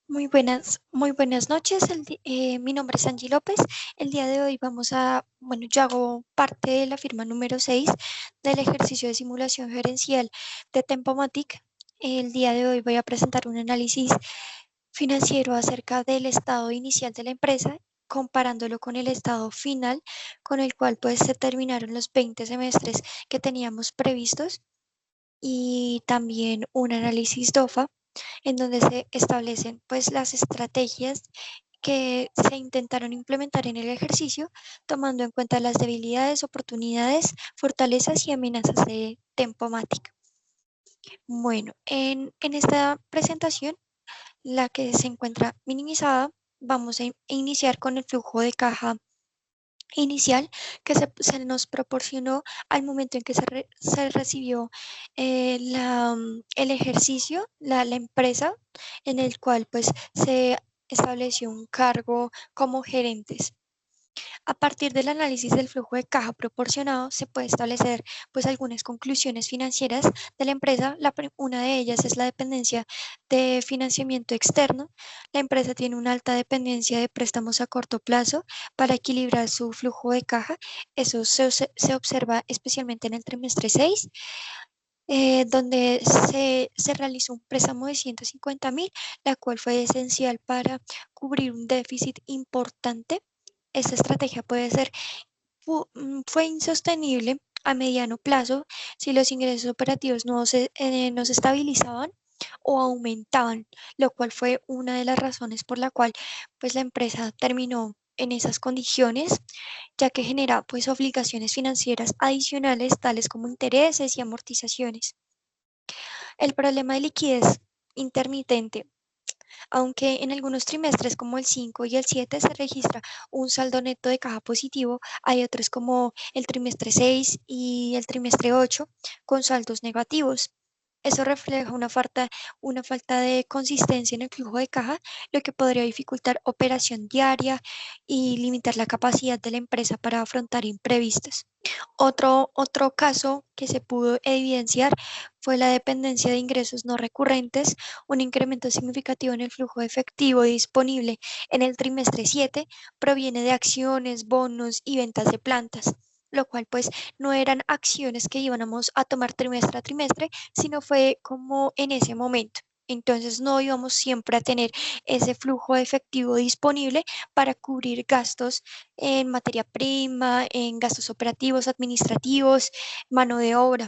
Muy buenas noches. Mi nombre es Angie López. El día de hoy yo hago parte de la firma número 6 del ejercicio de simulación gerencial de Tempomatic. El día de hoy voy a presentar un análisis financiero acerca del estado inicial de la empresa, comparándolo con el estado final, con el cual pues se terminaron los 20 semestres que teníamos previstos, y también un análisis DOFA en donde se establecen pues las estrategias que se intentaron implementar en el ejercicio, tomando en cuenta las debilidades, oportunidades, fortalezas y amenazas de Tempomatic. Bueno, en esta presentación, la que se encuentra minimizada, vamos a iniciar con el flujo de caja inicial que se nos proporcionó al momento en que se recibió el ejercicio, la empresa, en el cual pues se estableció un cargo como gerentes. A partir del análisis del flujo de caja proporcionado, se puede establecer pues algunas conclusiones financieras de la empresa. Una de ellas es la dependencia de financiamiento externo. La empresa tiene una alta dependencia de préstamos a corto plazo para equilibrar su flujo de caja. Eso se observa especialmente en el trimestre 6, donde se realizó un préstamo de 150.000, la cual fue esencial para cubrir un déficit importante. Esta estrategia fue insostenible a mediano plazo si los ingresos operativos no se estabilizaban o aumentaban, lo cual fue una de las razones por la cual pues la empresa terminó en esas condiciones, ya que genera pues obligaciones financieras adicionales tales como intereses y amortizaciones. El problema de liquidez intermitente. Aunque en algunos trimestres como el 5 y el 7 se registra un saldo neto de caja positivo, hay otros como el trimestre 6 y el trimestre 8 con saldos negativos. Eso refleja una falta de consistencia en el flujo de caja, lo que podría dificultar operación diaria y limitar la capacidad de la empresa para afrontar imprevistos. Otro caso que se pudo evidenciar fue la dependencia de ingresos no recurrentes. Un incremento significativo en el flujo de efectivo disponible en el trimestre 7 proviene de acciones, bonos y ventas de plantas, lo cual pues no eran acciones que íbamos a tomar trimestre a trimestre, sino fue como en ese momento. Entonces no íbamos siempre a tener ese flujo de efectivo disponible para cubrir gastos en materia prima, en gastos operativos, administrativos, mano de obra.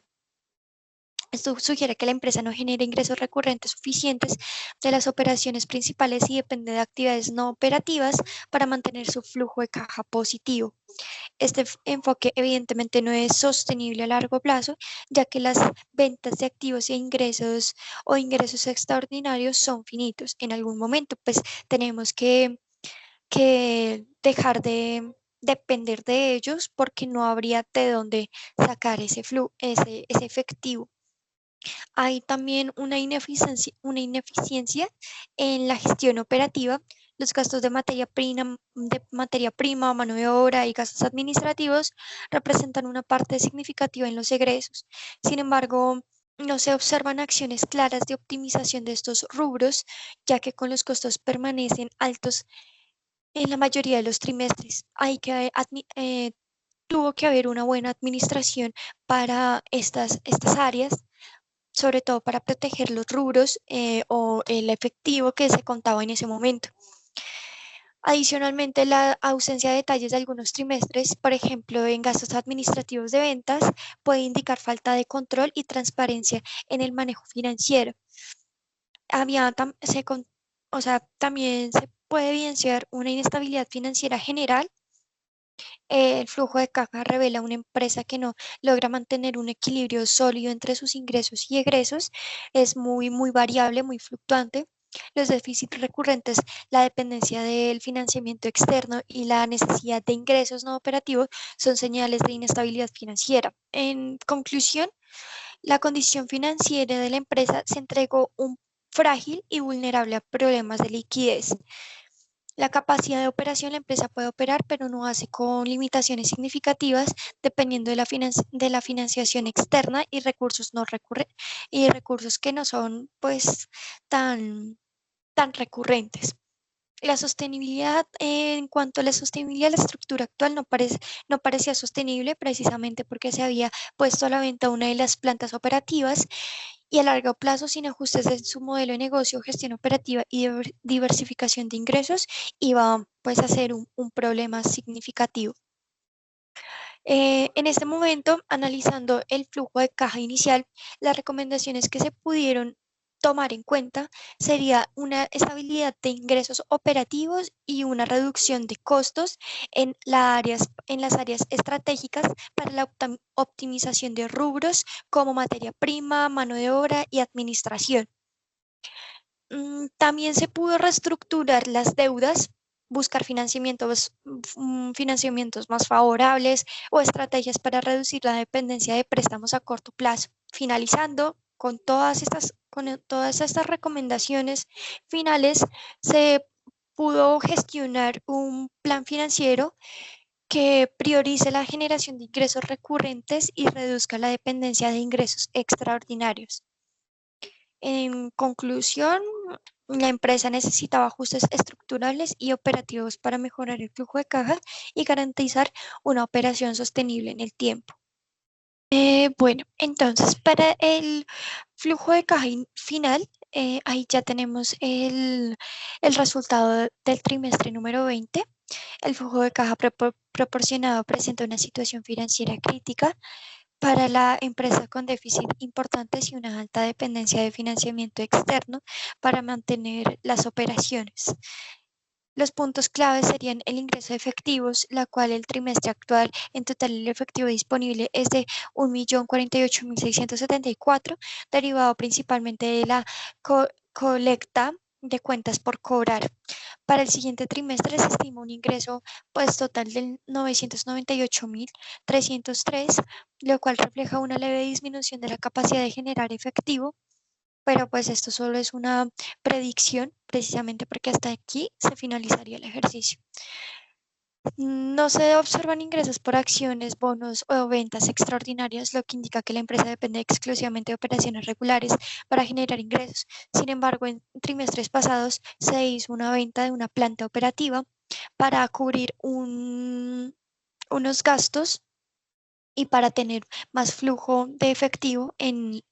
Esto sugiere que la empresa no genera ingresos recurrentes suficientes de las operaciones principales y depende de actividades no operativas para mantener su flujo de caja positivo. Este enfoque evidentemente no es sostenible a largo plazo, ya que las ventas de activos o ingresos extraordinarios son finitos. En algún momento, pues tenemos que dejar de depender de ellos porque no habría de dónde sacar ese efectivo. Hay también una ineficiencia en la gestión operativa. Los gastos de materia prima, mano de obra y gastos administrativos representan una parte significativa en los egresos. Sin embargo, no se observan acciones claras de optimización de estos rubros, ya que con los costos permanecen altos en la mayoría de los trimestres. Tuvo que haber una buena administración para estas áreas, sobre todo para proteger los rubros o el efectivo que se contaba en ese momento. Adicionalmente, la ausencia de detalles de algunos trimestres, por ejemplo, en gastos administrativos de ventas, puede indicar falta de control y transparencia en el manejo financiero. Había tam- se con- O sea, también se puede evidenciar una inestabilidad financiera general. El flujo de caja revela una empresa que no logra mantener un equilibrio sólido entre sus ingresos y egresos. Es muy variable, muy fluctuante. Los déficits recurrentes, la dependencia del financiamiento externo y la necesidad de ingresos no operativos son señales de inestabilidad financiera. En conclusión, la condición financiera de la empresa se entregó un frágil y vulnerable a problemas de liquidez. La capacidad de operación, la empresa puede operar, pero no hace con limitaciones significativas dependiendo de la financiación externa y recursos no recurre y recursos que no son pues tan, tan recurrentes. La sostenibilidad, en cuanto a la sostenibilidad, la estructura actual no parecía sostenible precisamente porque se había puesto a la venta una de las plantas operativas y a largo plazo, sin ajustes en su modelo de negocio, gestión operativa y diversificación de ingresos, iba pues a ser un problema significativo. En este momento, analizando el flujo de caja inicial, las recomendaciones que se pudieron tomar en cuenta sería una estabilidad de ingresos operativos y una reducción de costos en las áreas estratégicas para la optimización de rubros como materia prima, mano de obra y administración. También se pudo reestructurar las deudas, buscar financiamientos más favorables o estrategias para reducir la dependencia de préstamos a corto plazo. Finalizando, con todas estas recomendaciones finales, se pudo gestionar un plan financiero que priorice la generación de ingresos recurrentes y reduzca la dependencia de ingresos extraordinarios. En conclusión, la empresa necesitaba ajustes estructurales y operativos para mejorar el flujo de caja y garantizar una operación sostenible en el tiempo. Bueno, entonces para el flujo de caja final, ahí ya tenemos el resultado del trimestre número 20. El flujo de caja proporcionado presenta una situación financiera crítica para la empresa con déficit importantes y una alta dependencia de financiamiento externo para mantener las operaciones. Los puntos claves serían el ingreso de efectivos, la cual el trimestre actual en total el efectivo disponible es de 1.048.674, derivado principalmente de la colecta de cuentas por cobrar. Para el siguiente trimestre se estima un ingreso pues total de 998.303, lo cual refleja una leve disminución de la capacidad de generar efectivo, pero pues esto solo es una predicción, precisamente porque hasta aquí se finalizaría el ejercicio. No se observan ingresos por acciones, bonos o ventas extraordinarias, lo que indica que la empresa depende exclusivamente de operaciones regulares para generar ingresos. Sin embargo, en trimestres pasados se hizo una venta de una planta operativa para cubrir unos gastos y para tener más flujo de efectivo en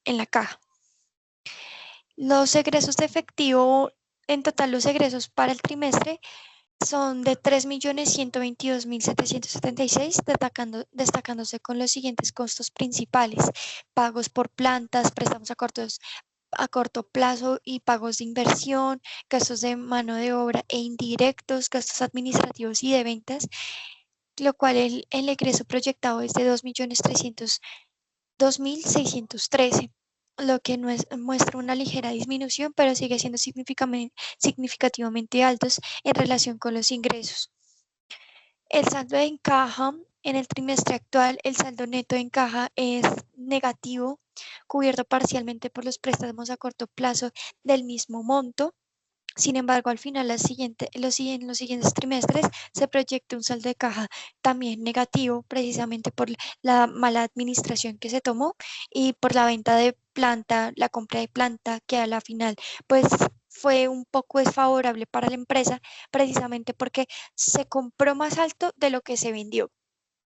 la caja. Los egresos de efectivo, en total los egresos para el trimestre son de 3.122.776, destacándose con los siguientes costos principales: pagos por plantas, préstamos a corto plazo y pagos de inversión, gastos de mano de obra e indirectos, gastos administrativos y de ventas, lo cual el egreso proyectado es de 2.613, lo que muestra una ligera disminución, pero sigue siendo significativamente altos en relación con los ingresos. El saldo en caja en el trimestre actual, el saldo neto en caja es negativo, cubierto parcialmente por los préstamos a corto plazo del mismo monto. Sin embargo, al final, en los siguientes trimestres se proyecta un saldo de caja también negativo, precisamente por la mala administración que se tomó y por la venta de planta, la compra de planta, que a la final pues fue un poco desfavorable para la empresa, precisamente porque se compró más alto de lo que se vendió.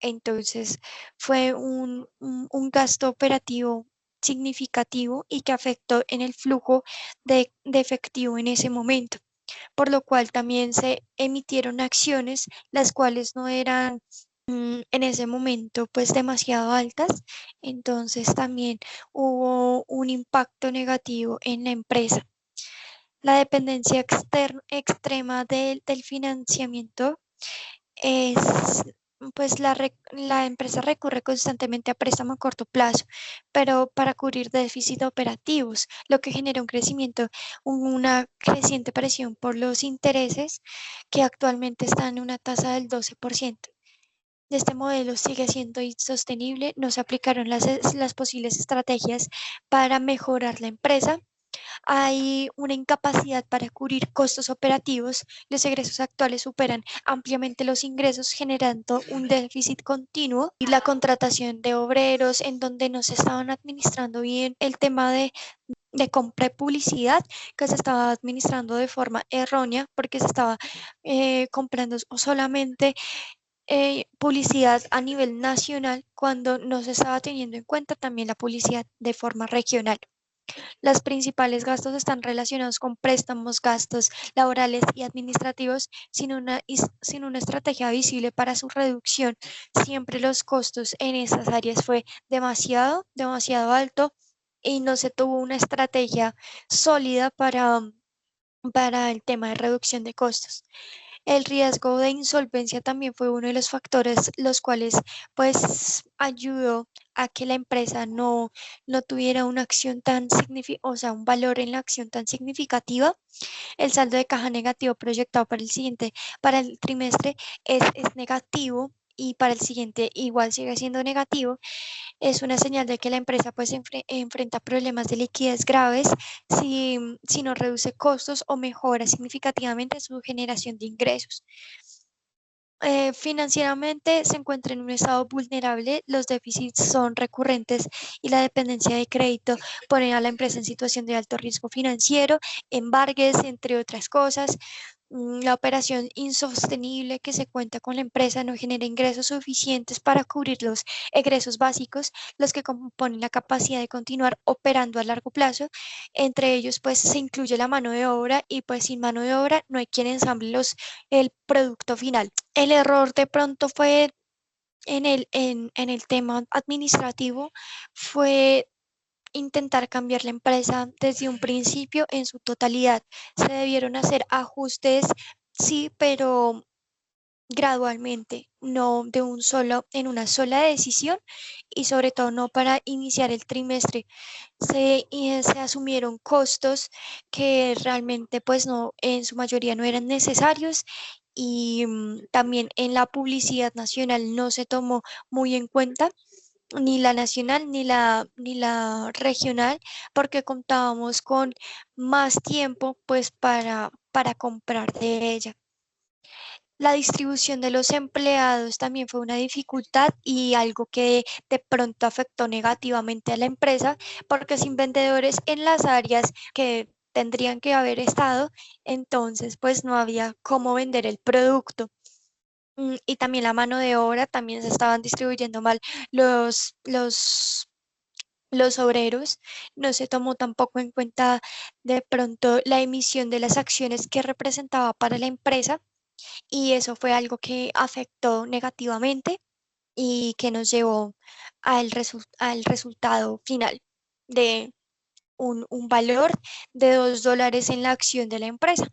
Entonces fue un gasto operativo significativo y que afectó en el flujo de efectivo en ese momento, por lo cual también se emitieron acciones las cuales no eran en ese momento pues demasiado altas, entonces también hubo un impacto negativo en la empresa. La dependencia extrema del financiamiento es, pues la empresa recurre constantemente a préstamo a corto plazo, pero para cubrir déficit operativos, lo que genera un crecimiento, una creciente presión por los intereses que actualmente están en una tasa del 12%. Este modelo sigue siendo insostenible, no se aplicaron las posibles estrategias para mejorar la empresa. Hay una incapacidad para cubrir costos operativos. Los egresos actuales superan ampliamente los ingresos, generando un déficit continuo y la contratación de obreros en donde no se estaban administrando bien el tema de compra y publicidad que se estaba administrando de forma errónea porque se estaba comprando solamente publicidad a nivel nacional cuando no se estaba teniendo en cuenta también la publicidad de forma regional. Los principales gastos están relacionados con préstamos, gastos laborales y administrativos sin una estrategia visible para su reducción. Siempre los costos en esas áreas fue demasiado alto y no se tuvo una estrategia sólida para el tema de reducción de costos. El riesgo de insolvencia también fue uno de los factores los cuales pues ayudó a que la empresa no tuviera una acción tan significativa, o sea, un valor en la acción tan significativa. El saldo de caja negativo proyectado para el trimestre es negativo y para el siguiente igual sigue siendo negativo. Es una señal de que la empresa pues enfrenta problemas de liquidez graves si no reduce costos o mejora significativamente su generación de ingresos. Financieramente se encuentra en un estado vulnerable, los déficits son recurrentes y la dependencia de crédito pone a la empresa en situación de alto riesgo financiero, embargues, entre otras cosas. La operación insostenible que se cuenta con la empresa no genera ingresos suficientes para cubrir los egresos básicos, los que componen la capacidad de continuar operando a largo plazo. Entre ellos, pues se incluye la mano de obra y pues sin mano de obra no hay quien ensamble el producto final. El error de pronto fue en el tema administrativo, fue intentar cambiar la empresa desde un principio en su totalidad. Se debieron hacer ajustes, sí, pero gradualmente, no de un solo, en una sola decisión y sobre todo no para iniciar el trimestre. Se asumieron costos que realmente pues no, en su mayoría no eran necesarios y también en la publicidad nacional no se tomó muy en cuenta ni la nacional ni la regional porque contábamos con más tiempo pues para comprar de ella. La distribución de los empleados también fue una dificultad y algo que de pronto afectó negativamente a la empresa, porque sin vendedores en las áreas que tendrían que haber estado, entonces pues no había cómo vender el producto. Y también la mano de obra, también se estaban distribuyendo mal los, los, los obreros, no se tomó tampoco en cuenta de pronto la emisión de las acciones que representaba para la empresa y eso fue algo que afectó negativamente y que nos llevó al resultado final de un valor de $2 en la acción de la empresa.